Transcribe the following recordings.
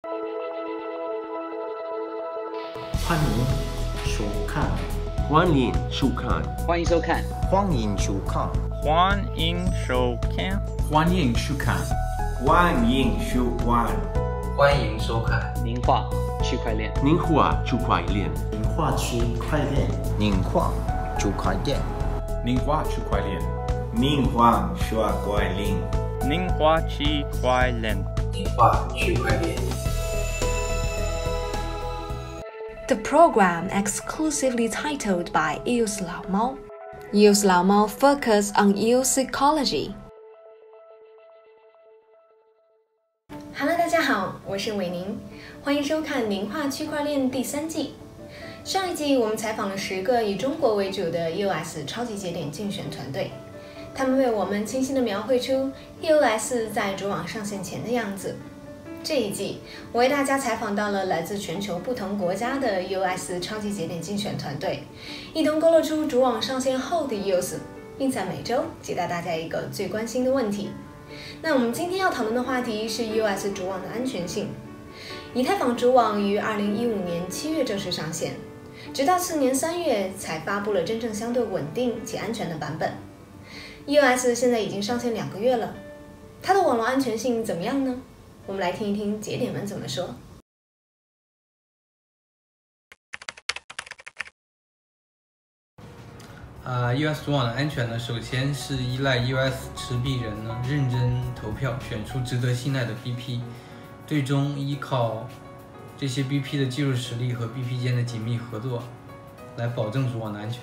欢迎收看，欢迎收看，欢迎收看，欢迎收看，欢迎收看，欢迎收看，欢迎收看，欢迎收看宁话区块链，宁话区块链，宁话区块链，宁话区块链，宁话区块链，宁话区块链，宁话区块链，宁话区块链。The program exclusively titled by EOSLAOMAO. EOSLAOMAO focus on EOS ecology. Hello， 大家好，我是伟宁，欢迎收看《宁话区块链》第3季。上一季我们采访了10个以中国为主的 EOS 超级节点竞选团队，他们为我们清晰地描绘出 EOS 在主网上线前的样子。这一季，我为大家采访到了来自全球不同国家的 EOS 超级节点竞选团队，一同勾勒出主网上线后的 EOS， 并在每周解答大家一个最关心的问题。那我们今天要讨论的话题是 EOS 主网的安全性。以太坊主网于2015年7月正式上线，直到次年3月才发布了真正相对稳定且安全的版本。EOS 现在已经上线2个月了，它的网络安全性怎么样呢？我们来听一听节点们怎么说。EOS 主网的安全呢，首先是依赖 EOS 持币人呢认真投票，选出值得信赖的 BP， 最终依靠这些 BP 的技术实力和 BP 间的紧密合作，来保证主网的安全。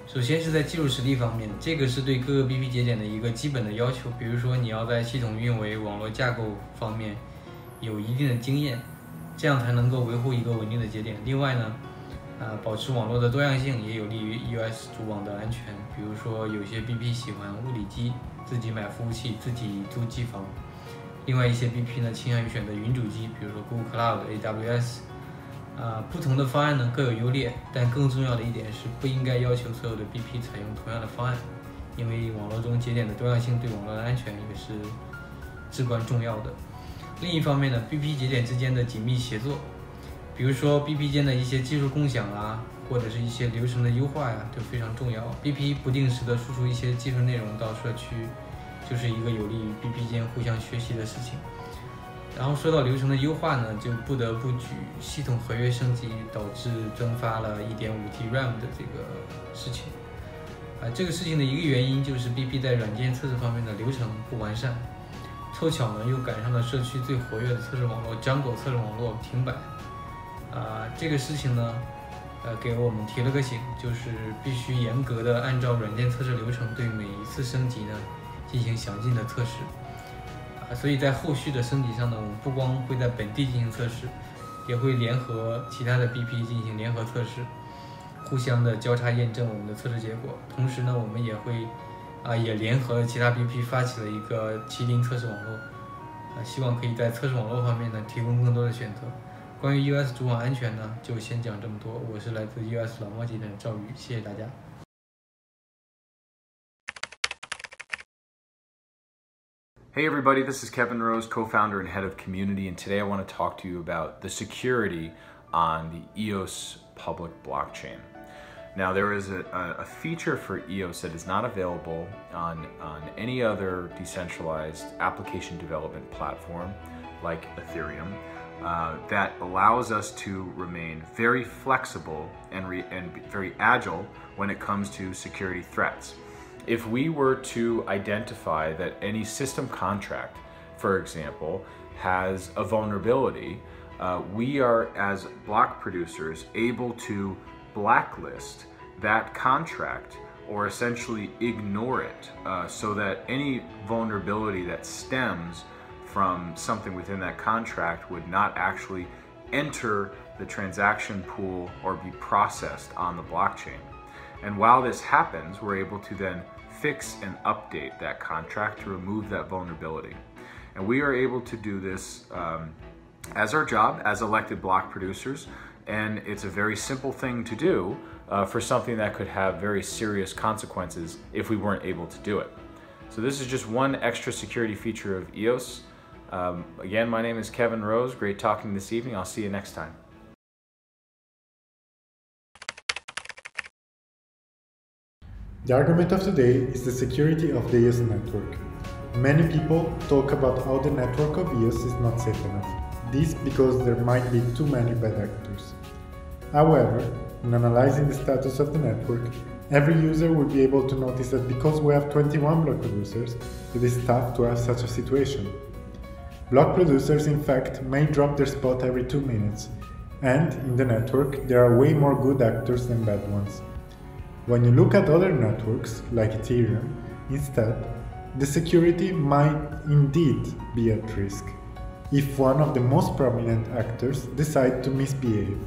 首先是在技术实力方面，这个是对各个 BP 节点的一个基本的要求，比如说你要在系统运维、网络架构方面有一定的经验，这样才能够维护一个稳定的节点。另外呢，保持网络的多样性也有利于 EOS 主网的安全。比如说有些 BP 喜欢物理机，自己买服务器，自己租机房；另外一些 BP 呢倾向于选择云主机，比如说 Google Cloud、AWS。不同的方案呢各有优劣，但更重要的一点是不应该要求所有的 BP 采用同样的方案，因为网络中节点的多样性对网络的安全也是至关重要的。另一方面呢 ，BP 节点之间的紧密协作，比如说 BP 间的一些技术共享或者是一些流程的优化都非常重要。BP 不定时的输出一些技术内容到社区，就是一个有利于 BP 间互相学习的事情。然后说到流程的优化呢，就不得不举系统合约升级导致蒸发了 1.5T RAM 的这个事情。这个事情的一个原因就是 BP 在软件测试方面的流程不完善，凑巧呢又赶上了社区最活跃的测试网络 Jungle 测试网络停摆。这个事情呢，给我们提了个醒，就是必须严格的按照软件测试流程对每一次升级呢进行详尽的测试。所以在后续的升级上呢，我们不光会在本地进行测试，也会联合其他的 BP 进行联合测试，互相的交叉验证我们的测试结果。同时呢，我们也会也联合其他 BP 发起了一个麒麟测试网络，希望可以在测试网络方面呢提供更多的选择。关于 EOS 主网安全呢，就先讲这么多。我是来自 EOSLAOMAO 节点的赵宇，谢谢大家。Hey everybody, this is Kevin Rose, co-founder and head of community, and today I want to talk to you about the security on the EOS public blockchain. Now there is a feature for EOS that is not available on any other decentralized application development platform like Ethereum that allows us to remain very flexible and very agile when it comes to security threats. If we were to identify that any system contract, for example, has a vulnerability, we are, as block producers, able to blacklist that contract or essentially ignore it so that any vulnerability that stems from something within that contract would not actually enter the transaction pool or be processed on the blockchain. And while this happens, we're able to then fix and update that contract to remove that vulnerability. And we are able to do this as our job as elected block producers, and it's a very simple thing to do for something that could have very serious consequences if we weren't able to do it. So this is just one extra security feature of EOS Again, my name is Kevin Rose. Great talking this evening. I'll see you next time. The argument of today is the security of the EOS network. Many people talk about how the network of EOS is not safe enough. This because there might be too many bad actors. However, in analyzing the status of the network, every user will be able to notice that because we have 21 block producers, it is tough to have such a situation. Block producers, in fact, may drop their spot every 2 minutes, and in the network there are way more good actors than bad ones. When you look at other networks, like Ethereum, instead, the security might indeed be at risk, if one of the most prominent actors decide to misbehave.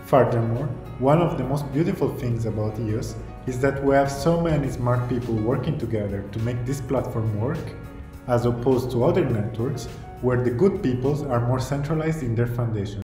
Furthermore, one of the most beautiful things about EOS is that we have so many smart people working together to make this platform work, as opposed to other networks where the good peoples are more centralized in their foundation.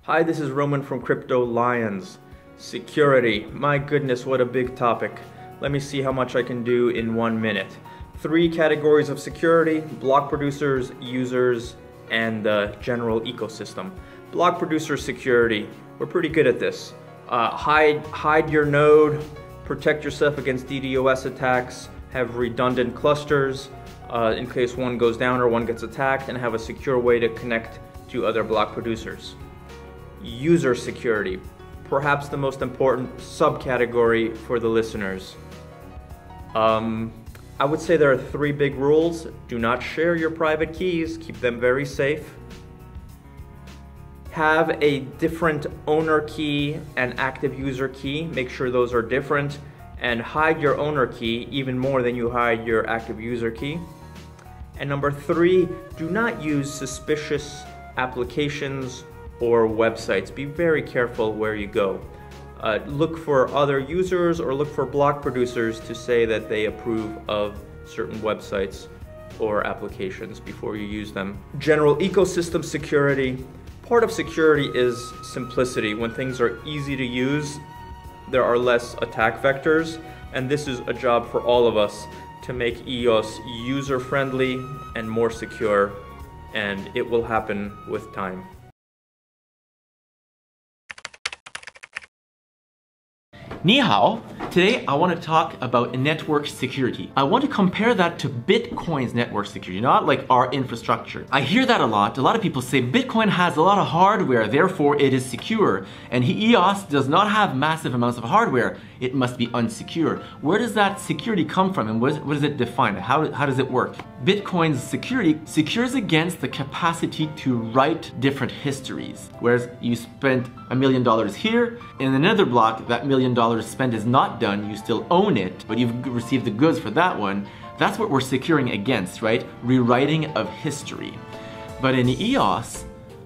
Hi, this is Roman from Crypto Lions. Security. My goodness, what a big topic. Let me see how much I can do in 1 minute. 3 categories of security: block producers, users, and the general ecosystem. Block producer security. We're pretty good at this. Hide your node, protect yourself against DDoS attacks, have redundant clusters in case one goes down or one gets attacked, and have a secure way to connect to other block producers. User security, perhaps the most important subcategory for the listeners. I would say there are 3 big rules. Do not share your private keys, keep them very safe. Have a different owner key and active user key, make sure those are different, and hide your owner key even more than you hide your active user key. And number 3, do not use suspicious applications or websites. Be very careful where you go. Look for other users or look for block producers to say that they approve of certain websites or applications before you use them. General ecosystem security. Part of security is simplicity. When things are easy to use, there are less attack vectors, and this is a job for all of us to make EOS user-friendly and more secure, and it will happen with time. Ni hao. Today I want to talk about network security. I want to compare that to Bitcoin's network security, not like our infrastructure. I hear that a lot. A lot of people say Bitcoin has a lot of hardware, therefore it is secure. And EOS does not have massive amounts of hardware. It must be unsecure. Where does that security come from, and what does it define? How does it work? Bitcoin's security secures against the capacity to write different histories. Whereas you spent $1 million here, in another block that $1 million spent is not done, you still own it, but you've received the goods for that one. That's what we're securing against, right? Rewriting of history. But in EOS,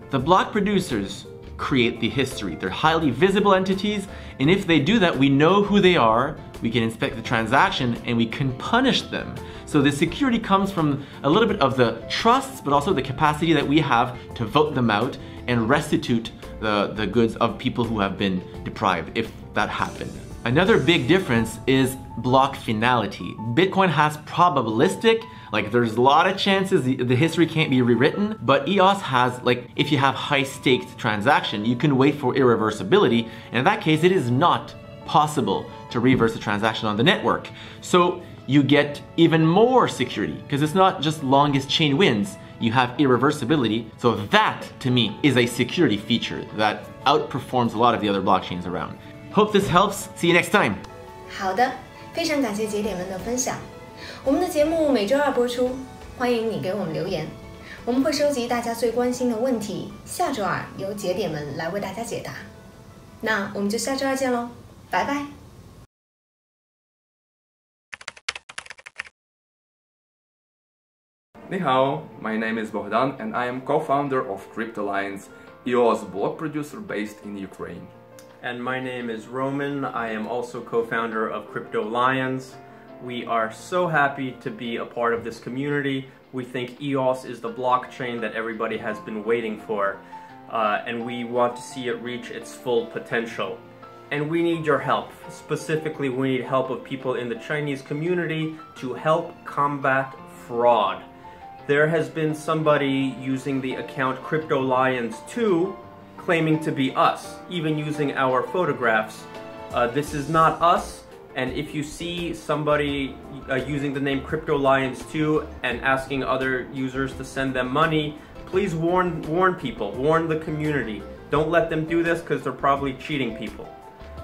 the block producers create the history. They're highly visible entities, and if they do that, we know who they are, we can inspect the transaction, and we can punish them. So the security comes from a little bit of the trusts, but also the capacity that we have to vote them out and restitute the goods of people who have been deprived, if that happened. Another big difference is block finality. Bitcoin has probabilistic, like there's a lot of chances the history can't be rewritten, but EOS has, like, if you have high staked transaction, you can wait for irreversibility, and in that case it is not possible to reverse the transaction on the network. So you get even more security, because it's not just longest chain wins, you have irreversibility. So that, to me, is a security feature that outperforms a lot of the other blockchains around. Hope this helps. See you next time. 好的，非常感谢节点们的分享。我们的节目每周2播出，欢迎你给我们留言，我们会收集大家最关心的问题，下周2由节点们来为大家解答。那我们就下周2见喽，拜拜。Ni hao, my name is Bohdan and I am co-founder of Crypto Lions, EOS block producer based in Ukraine. And my name is Roman. I am also co-founder of Crypto Lions. We are so happy to be a part of this community. We think EOS is the blockchain that everybody has been waiting for, and we want to see it reach its full potential. and we need your help. Specifically, we need help of people in the Chinese community to help combat fraud. There has been somebody using the account CryptoLions2 claiming to be us, even using our photographs. This is not us, and if you see somebody using the name CryptoLions2 and asking other users to send them money, please warn people, warn the community. Don't let them do this because they're probably cheating people.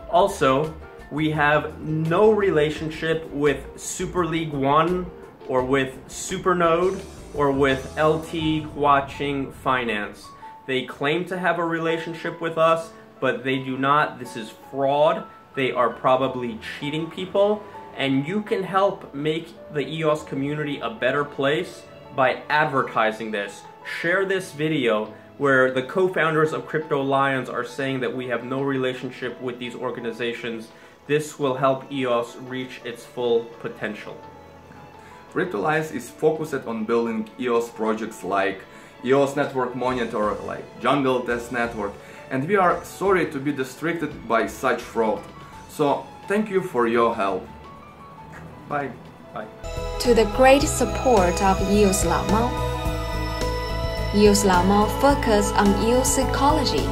Also, we have no relationship with Super League 1 or with Supernode or with LT Huaqing Finance. They claim to have a relationship with us, but they do not. This is fraud. They are probably cheating people, and you can help make the EOS community a better place by advertising this. Share this video where the co-founders of Crypto Lions are saying that we have no relationship with these organizations. This will help EOS reach its full potential. Crypto Lions is focused on building EOS projects like EOS Network Monitor, like Jungle Test Network, and we are sorry to be distracted by such fraud. So thank you for your help. Bye. Bye. To the great support of EOSLAOMAO. EOSLAOMAO focus on EOS ecology.